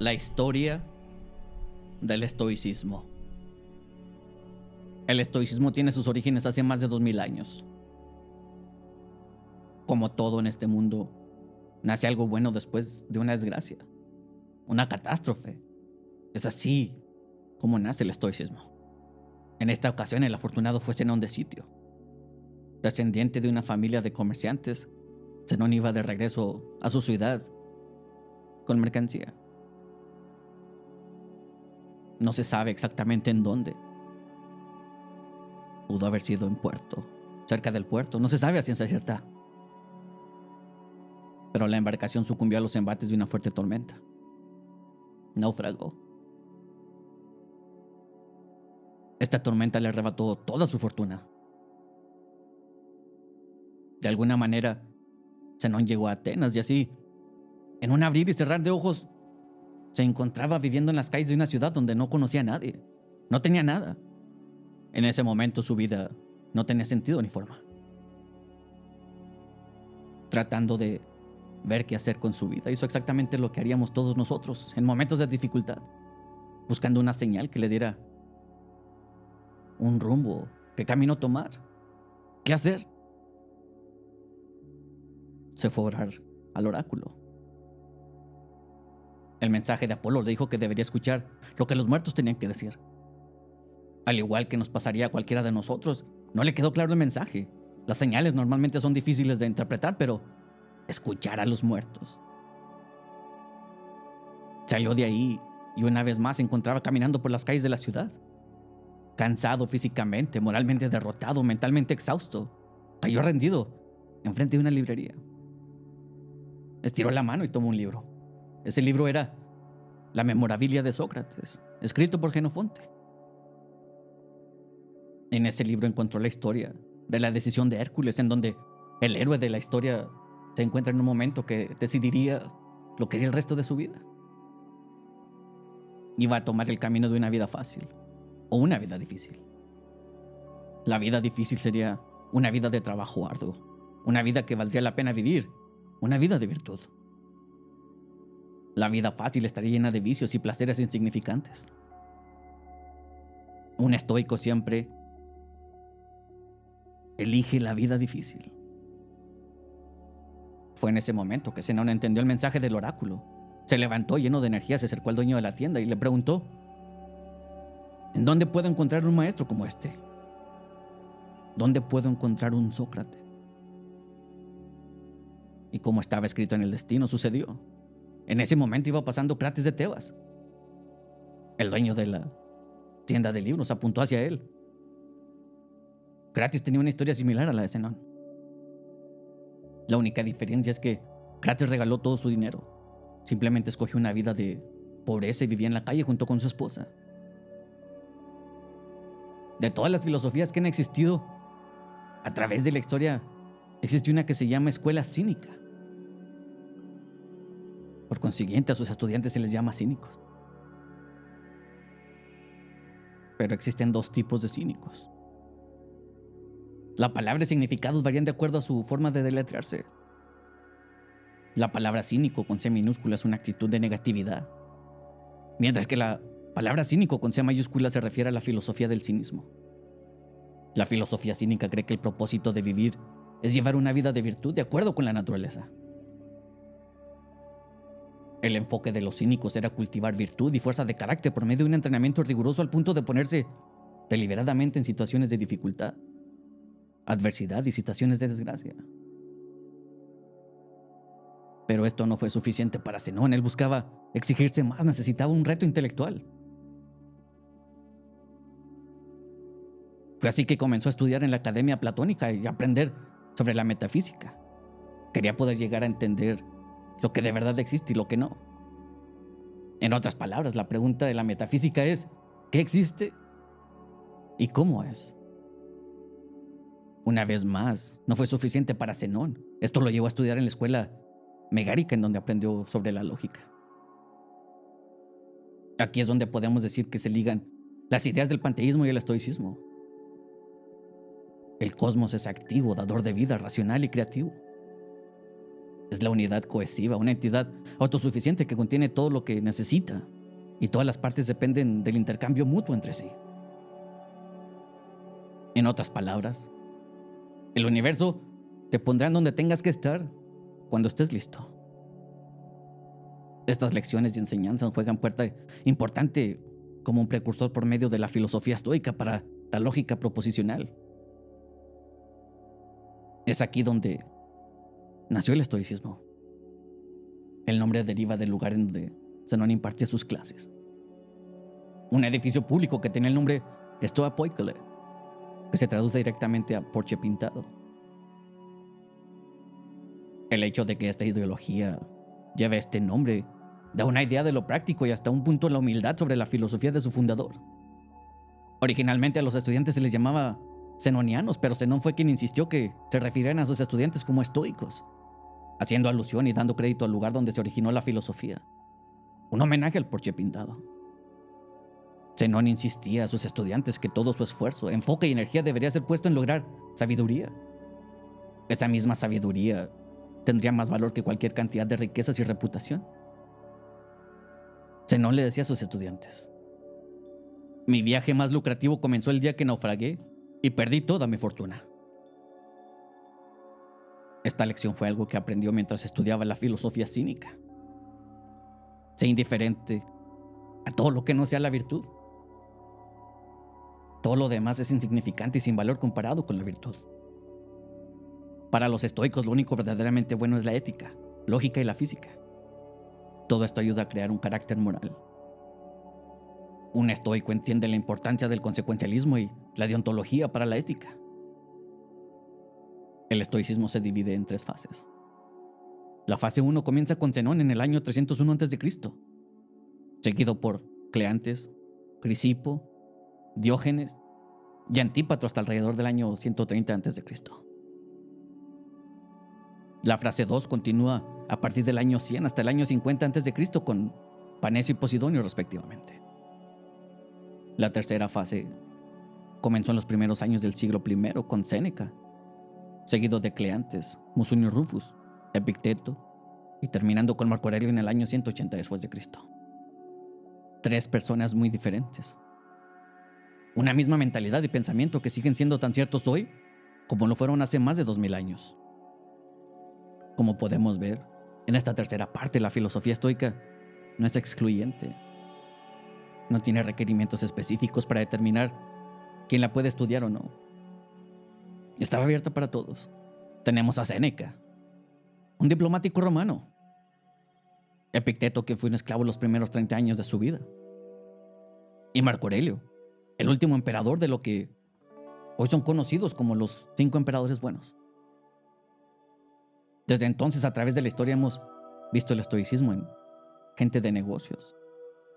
La historia del estoicismo. El estoicismo tiene sus orígenes hace más de 2000 años. Como todo en este mundo, nace algo bueno después de una desgracia, una catástrofe. Es así como nace el estoicismo. En esta ocasión, el afortunado fue Zenón de Sitio. Descendiente de una familia de comerciantes, Zenón iba de regreso a su ciudad con mercancía. No se sabe exactamente en dónde. Pudo haber sido en puerto, cerca del puerto, no se sabe a ciencia cierta. Pero la embarcación sucumbió a los embates de una fuerte tormenta. Naufragó. Esta tormenta le arrebató toda su fortuna. De alguna manera, Zenón llegó a Atenas y así, en un abrir y cerrar de ojos, se encontraba viviendo en las calles de una ciudad donde no conocía a nadie. No tenía nada. En ese momento su vida no tenía sentido ni forma. Tratando de ver qué hacer con su vida, hizo exactamente lo que haríamos todos nosotros en momentos de dificultad, buscando una señal que le diera un rumbo, qué camino tomar, qué hacer. Se fue a orar al oráculo. El mensaje de Apolo le dijo que debería escuchar lo que los muertos tenían que decir. Al igual que nos pasaría a cualquiera de nosotros, no le quedó claro el mensaje. Las señales normalmente son difíciles de interpretar, pero escuchar a los muertos. Salió de ahí y una vez más se encontraba caminando por las calles de la ciudad. Cansado físicamente, moralmente derrotado, mentalmente exhausto, cayó rendido enfrente de una librería. Estiró la mano y tomó un libro. Ese libro era La Memorabilia de Sócrates, escrito por Jenofonte. En ese libro encontró la historia de la decisión de Hércules, en donde el héroe de la historia se encuentra en un momento que decidiría lo que haría el resto de su vida. Iba a tomar el camino de una vida fácil o una vida difícil. La vida difícil sería una vida de trabajo arduo, una vida que valdría la pena vivir, una vida de virtud. La vida fácil estaría llena de vicios y placeres insignificantes. Un estoico siempre elige la vida difícil. Fue en ese momento que Zenón entendió el mensaje del oráculo. Se levantó lleno de energía, se acercó al dueño de la tienda y le preguntó: ¿en dónde puedo encontrar un maestro como este? ¿Dónde puedo encontrar un Sócrates? Y como estaba escrito en el destino, sucedió. En ese momento iba pasando Crates de Tebas. El dueño de la tienda de libros apuntó hacia él. Crates tenía una historia similar a la de Zenón. La única diferencia es que Crates regaló todo su dinero. Simplemente escogió una vida de pobreza y vivía en la calle junto con su esposa. De todas las filosofías que han existido a través de la historia, existe una que se llama escuela cínica. Por consiguiente, a sus estudiantes se les llama cínicos. Pero existen dos tipos de cínicos. La palabra y significados varían de acuerdo a su forma de deletrearse. La palabra cínico con C minúscula es una actitud de negatividad, mientras que la palabra cínico con C mayúscula se refiere a la filosofía del cinismo. La filosofía cínica cree que el propósito de vivir es llevar una vida de virtud de acuerdo con la naturaleza. El enfoque de los cínicos era cultivar virtud y fuerza de carácter por medio de un entrenamiento riguroso al punto de ponerse deliberadamente en situaciones de dificultad, adversidad y situaciones de desgracia. Pero esto no fue suficiente para Zenón. Él buscaba exigirse más, necesitaba un reto intelectual. Fue así que comenzó a estudiar en la Academia Platónica y aprender sobre la metafísica. Quería poder llegar a entender lo que de verdad existe y lo que no. En otras palabras, la pregunta de la metafísica es: ¿qué existe y cómo es? Una vez más, no fue suficiente para Zenón. Esto lo llevó a estudiar en la escuela megárica, en donde aprendió sobre la lógica. Aquí es donde podemos decir que se ligan las ideas del panteísmo y el estoicismo. El cosmos es activo, dador de vida, racional y creativo. Es la unidad cohesiva, una entidad autosuficiente que contiene todo lo que necesita y todas las partes dependen del intercambio mutuo entre sí. En otras palabras, el universo te pondrá en donde tengas que estar cuando estés listo. Estas lecciones y enseñanzas juegan puerta importante como un precursor por medio de la filosofía estoica para la lógica proposicional. Es aquí donde nació el estoicismo. El nombre deriva del lugar en donde Zenón impartía sus clases. Un edificio público que tenía el nombre Stoa Poikile, que se traduce directamente a porche pintado. El hecho de que esta ideología lleve este nombre da una idea de lo práctico y hasta un punto la humildad sobre la filosofía de su fundador. Originalmente a los estudiantes se les llamaba zenonianos, pero Zenón fue quien insistió que se refirieran a sus estudiantes como estoicos, haciendo alusión y dando crédito al lugar donde se originó la filosofía. Un homenaje al porche pintado. Zenón insistía a sus estudiantes que todo su esfuerzo, enfoque y energía debería ser puesto en lograr sabiduría. Esa misma sabiduría tendría más valor que cualquier cantidad de riquezas y reputación. Zenón le decía a sus estudiantes: mi viaje más lucrativo comenzó el día que naufragué y perdí toda mi fortuna. Esta lección fue algo que aprendió mientras estudiaba la filosofía cínica. Sé indiferente a todo lo que no sea la virtud. Todo lo demás es insignificante y sin valor comparado con la virtud. Para los estoicos, lo único verdaderamente bueno es la ética, lógica y la física. Todo esto ayuda a crear un carácter moral. Un estoico entiende la importancia del consecuencialismo y la deontología para la ética. El estoicismo se divide en 3 fases. La fase 1 comienza con Zenón en el año 301 a.C., seguido por Cleantes, Crisipo, Diógenes y Antípatro hasta alrededor del año 130 a.C. La fase 2 continúa a partir del año 100 hasta el año 50 a.C. con Panecio y Posidonio respectivamente. La tercera fase comenzó en los primeros años del siglo I con Séneca, seguido de Cleantes, Musonius Rufus, Epicteto y terminando con Marco Aurelio en el año 180 después de Cristo. 3 personas muy diferentes. Una misma mentalidad y pensamiento que siguen siendo tan ciertos hoy como lo fueron hace más de 2000 años. Como podemos ver, en esta tercera parte la filosofía estoica no es excluyente. No tiene requerimientos específicos para determinar quién la puede estudiar o no. Estaba abierta para todos. Tenemos a Séneca, un diplomático romano. Epicteto, que fue un esclavo los primeros 30 años de su vida. Y Marco Aurelio, el último emperador de lo que hoy son conocidos como los 5 emperadores buenos. Desde entonces, a través de la historia, hemos visto el estoicismo en gente de negocios,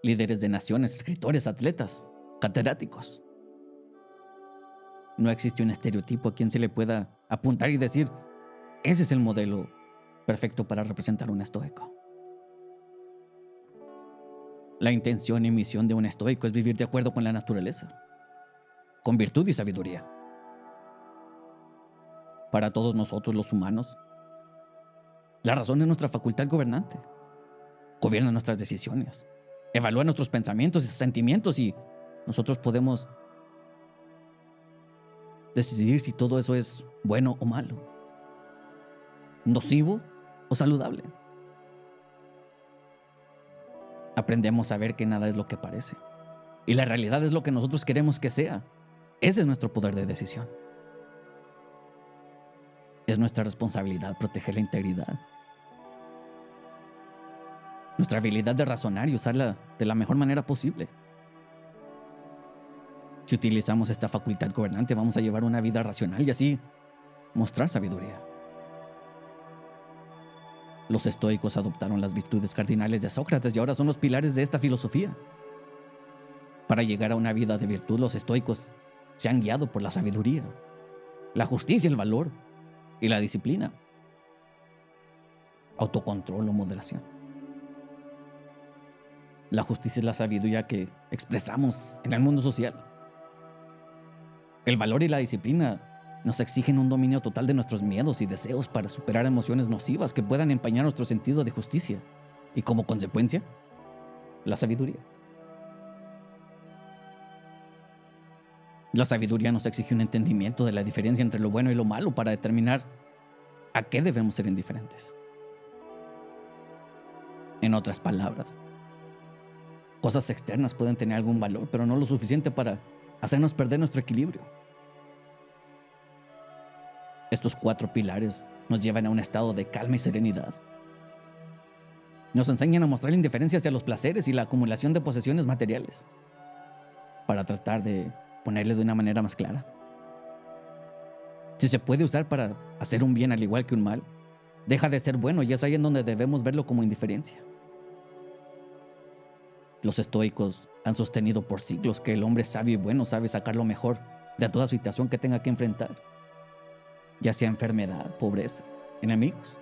líderes de naciones, escritores, atletas, catedráticos. No existe un estereotipo a quien se le pueda apuntar y decir: ese es el modelo perfecto para representar un estoico. La intención y misión de un estoico es vivir de acuerdo con la naturaleza, con virtud y sabiduría. Para todos nosotros los humanos, la razón es nuestra facultad gobernante. Gobierna nuestras decisiones, evalúa nuestros pensamientos y sentimientos, y nosotros podemos decidir si todo eso es bueno o malo, nocivo o saludable. Aprendemos a ver que nada es lo que parece, y la realidad es lo que nosotros queremos que sea. Ese es nuestro poder de decisión. Es nuestra responsabilidad proteger la integridad, nuestra habilidad de razonar y usarla de la mejor manera posible. Si utilizamos esta facultad gobernante, vamos a llevar una vida racional y así mostrar sabiduría. Los estoicos adoptaron las virtudes cardinales de Sócrates y ahora son los pilares de esta filosofía. Para llegar a una vida de virtud, los estoicos se han guiado por la sabiduría, la justicia, el valor y la disciplina, autocontrol o moderación. La justicia es la sabiduría que expresamos en el mundo social. El valor y la disciplina Nos exigen un dominio total de nuestros miedos y deseos para superar emociones nocivas que puedan empañar nuestro sentido de justicia y, como consecuencia, la sabiduría. La sabiduría nos exige un entendimiento de la diferencia entre lo bueno y lo malo para determinar a qué debemos ser indiferentes. En otras palabras, cosas externas pueden tener algún valor, pero no lo suficiente para hacernos perder nuestro equilibrio. Estos 4 pilares nos llevan a un estado de calma y serenidad. Nos enseñan a mostrar la indiferencia hacia los placeres y la acumulación de posesiones materiales, para tratar de ponerle de una manera más clara. Si se puede usar para hacer un bien al igual que un mal, deja de ser bueno y es ahí en donde debemos verlo como indiferencia. Los estoicos han sostenido por siglos que el hombre sabio y bueno sabe sacar lo mejor de toda situación que tenga que enfrentar, ya sea enfermedad, pobreza, enemigos.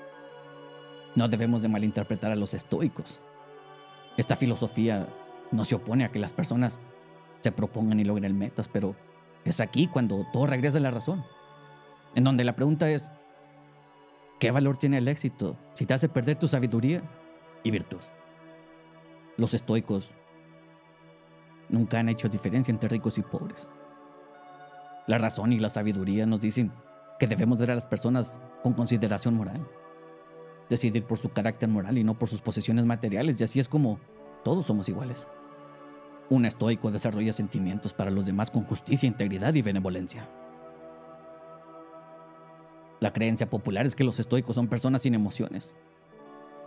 No debemos de malinterpretar a los estoicos. Esta filosofía no se opone a que las personas se propongan y logren metas, pero es aquí cuando todo regresa a la razón, en donde la pregunta es, ¿qué valor tiene el éxito si te hace perder tu sabiduría y virtud? Los estoicos nunca han hecho diferencia entre ricos y pobres. La razón y la sabiduría nos dicen que debemos ver a las personas con consideración moral, decidir por su carácter moral y no por sus posesiones materiales, y así es como todos somos iguales. Un estoico desarrolla sentimientos para los demás con justicia, integridad y benevolencia. La creencia popular es que los estoicos son personas sin emociones.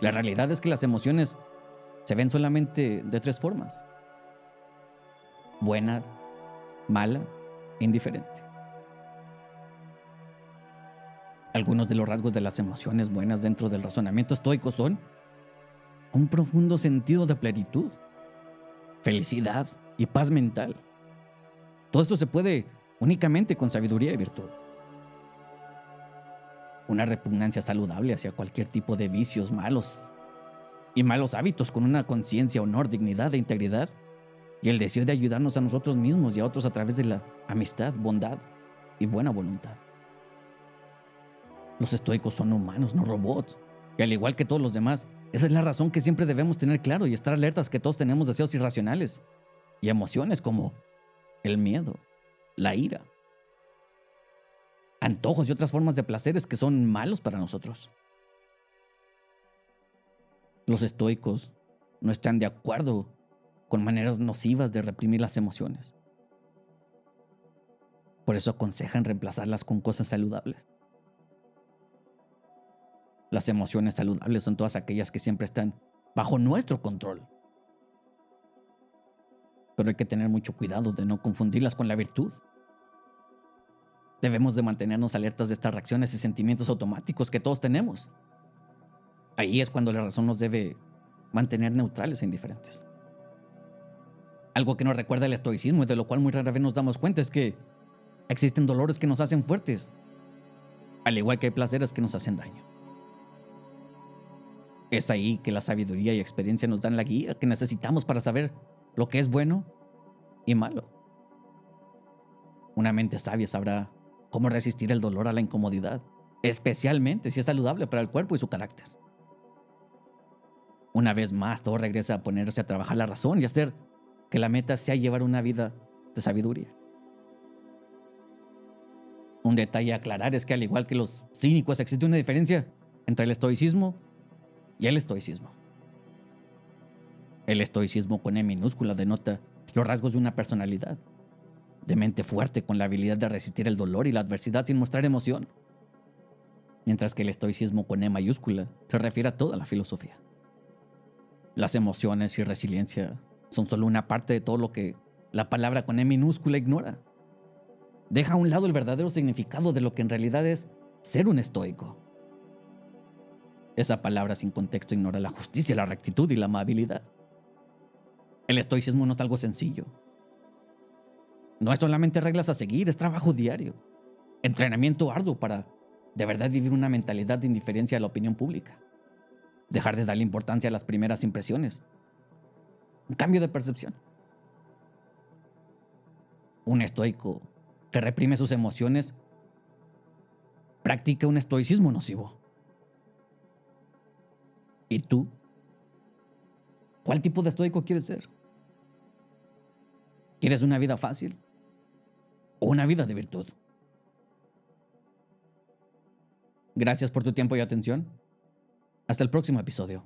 La realidad es que las emociones se ven solamente de 3 formas: buena, mala e indiferente. Algunos de los rasgos de las emociones buenas dentro del razonamiento estoico son un profundo sentido de plenitud, felicidad y paz mental. Todo esto se puede únicamente con sabiduría y virtud. Una repugnancia saludable hacia cualquier tipo de vicios malos y malos hábitos, con una conciencia, honor, dignidad e integridad, y el deseo de ayudarnos a nosotros mismos y a otros a través de la amistad, bondad y buena voluntad. Los estoicos son humanos, no robots, y al igual que todos los demás, esa es la razón que siempre debemos tener claro y estar alertas que todos tenemos deseos irracionales y emociones como el miedo, la ira, antojos y otras formas de placeres que son malos para nosotros. Los estoicos no están de acuerdo con maneras nocivas de reprimir las emociones. Por eso aconsejan reemplazarlas con cosas saludables. Las emociones saludables son todas aquellas que siempre están bajo nuestro control. Pero hay que tener mucho cuidado de no confundirlas con la virtud. Debemos de mantenernos alertas de estas reacciones y sentimientos automáticos que todos tenemos. Ahí es cuando la razón nos debe mantener neutrales e indiferentes. Algo que nos recuerda el estoicismo y de lo cual muy rara vez nos damos cuenta es que existen dolores que nos hacen fuertes, al igual que hay placeres que nos hacen daño. Es ahí que la sabiduría y experiencia nos dan la guía que necesitamos para saber lo que es bueno y malo. Una mente sabia sabrá cómo resistir el dolor a la incomodidad, especialmente si es saludable para el cuerpo y su carácter. Una vez más, todo regresa a ponerse a trabajar la razón y hacer que la meta sea llevar una vida de sabiduría. Un detalle a aclarar es que, al igual que los cínicos, existe una diferencia entre el estoicismo y el estoicismo. El estoicismo con E minúscula denota los rasgos de una personalidad, de mente fuerte con la habilidad de resistir el dolor y la adversidad sin mostrar emoción, mientras que el estoicismo con E mayúscula se refiere a toda la filosofía. Las emociones y resiliencia son solo una parte de todo lo que la palabra con E minúscula ignora. Deja a un lado el verdadero significado de lo que en realidad es ser un estoico. Esa palabra sin contexto ignora la justicia, la rectitud y la amabilidad. El estoicismo no es algo sencillo. No es solamente reglas a seguir, es trabajo diario, entrenamiento arduo para de verdad vivir una mentalidad de indiferencia a la opinión pública, dejar de darle importancia a las primeras impresiones, un cambio de percepción. Un estoico que reprime sus emociones practica un estoicismo nocivo. ¿Y tú? ¿Cuál tipo de estoico quieres ser? ¿Quieres una vida fácil o una vida de virtud? Gracias por tu tiempo y atención. Hasta el próximo episodio.